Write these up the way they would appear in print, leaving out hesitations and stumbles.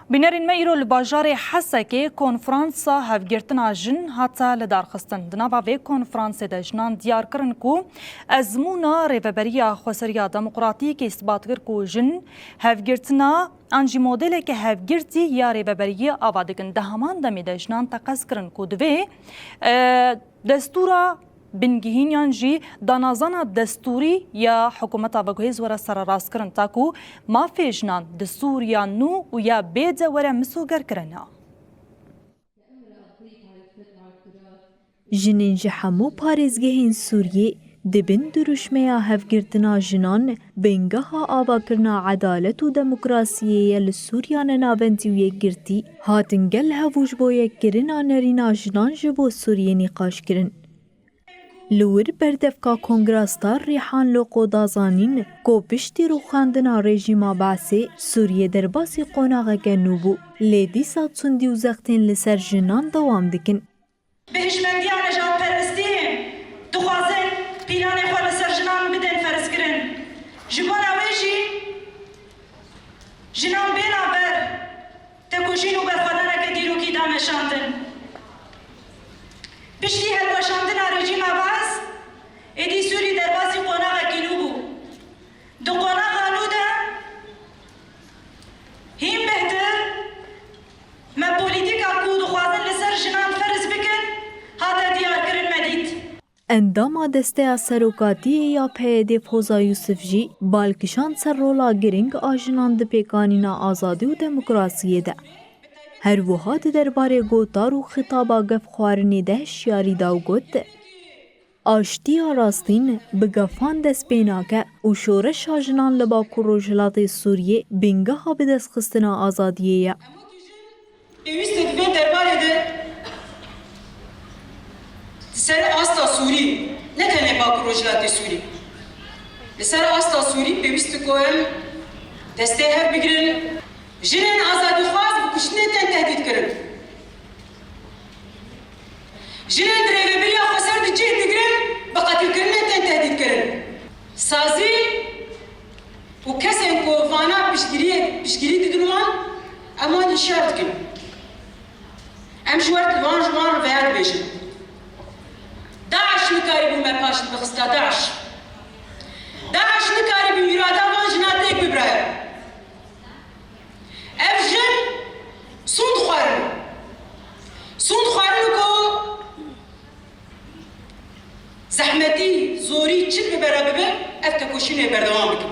بینرین میرو لباجار حسکه کنفرانسا هفگرتنا جن هاتا لدارخستن دنابا وی کنفرانس دجنان دیار کرن کو ازمونا ریوبریا خسریا دموکراتی که اثبات کر کو جن هفگرتنا انجی مدل که هفگرتی یا ریوبریا آوادگن دهمان دمی دجنان تقص کرن کو دوی دستورا بنگهینیان جی دانازانا دستوری یا حکومتا وگوهیز ورا سر راست کرن تاکو ما فیجنان دستور یا نو و یا بید ورا مسوگر کرنا. جنین جحمو پارێزگەهین سووریێ دبن دروشمەیە هەفگرتنا ژنان بنگەها ئاواکردنا عەدالەت و دەموکراسیەیە لە سووریانە ناوەندی و یەکگرتی هاتن گەل هەڤوش بۆ یەکگرنا نەرینا ژنان ji بۆ سووریێ نیقاشkirin. Li wir berdevka Kongrasdar Rîhan Loqo dazanîn ku piştî rûxandina rejîma Baasê Sûriye derbasî qonaqeke nû bû lê dîsa çûndî û zextên li ser jinan dewam dikin. Bihişmendiya nejaperestî dixwazin pîlanê xwe li ser jinan bidin ferskirin. Ji bona wê jî jinan bêhna ber têkoşîn û berxwedaneke dîrokî dameşandin. Piştî helweşandina rejîma Baas êdî Sûrî derbasî qonaqekî nû bû. Di qonaqa nû de hîn bêhtir me polîtîka ku dixwazin li ser jinan ferz bikin hate diyarkirin me dît. Endama desteya serokatiyê ya PYD Foza Yusuf jî balkişan ser rola giring a jinan di pêkanîna azadî û demokrasiyê de. Her wiha di derbarê gotar û xitaba gevxwarinê de hişyarî da û got aştiya rastîn bi gefan dest pê nake û şoreşa jinan li Bakur Rojhilatê Sûriyê bêngeha bidestxistina azadiyê ye. Pêwîst e divê derbarê de li ser asta Sûrî ne tenê Bakur Rojhilatê Sûrî li ser asta Sûrî pêwîst e ku em destê hev bigirin jinên azadîxwaz bi kuştinê tên tehdît kirin. Jinên di rêveberiya xweser di cih digirin bi qetilkirinê tên tehdît kirin. Sazî û kesên ku vana piştgirî didin wan em wan hişyar dikin. Em ji wan ji wan veya dibêjin. Daeş nikarî bû me paş bixista Daeş. Daeş nikarî bû îrada wan jina têk bibraya. Ev jin sûn dixwarin. Sûn dixwarin ku zehmetî, zorî çil bibere bibe ev tekoşînê berdewam bikin.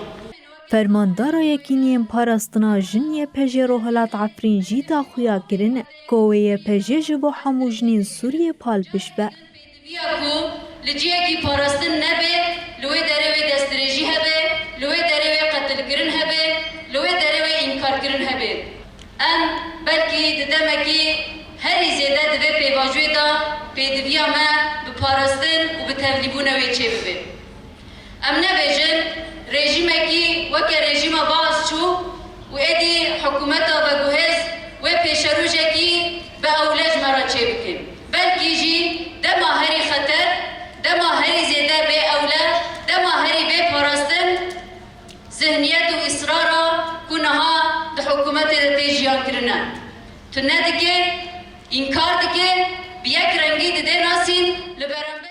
Fermandara yekîniyên parastina jin yê pejê Rohilat Efrîn jî daxuya kirin ku wê yê pejê ji bo hemû jinên Sûriyê palpiş be. ku li ciyekî parastin nebe, li wê derê wê destdirêjî hebe, li wê derê wê qetilkirin hebe, li wê derê wê înkarkirin hebe. Em belkî di demekî herî zêde di vê pêvajiyê da pêdiviya me bi parastin û bi tevlîbûna wê çê bibe. Em nebêjin rejîmekî weke rejîma Baas çû û êdî hikûmeta veguhêz wê pêşerûjekî bi ewlej me ra çê bikin. Belkî jî dema herî xeter, dema herî zêde bê ewle, dema herî bê parastin zihniyet û îsrara ku niha di hikûmetê de tê jiyankirine. Tu nedike, înkar dike, bi yek rengî didê nasîn li berember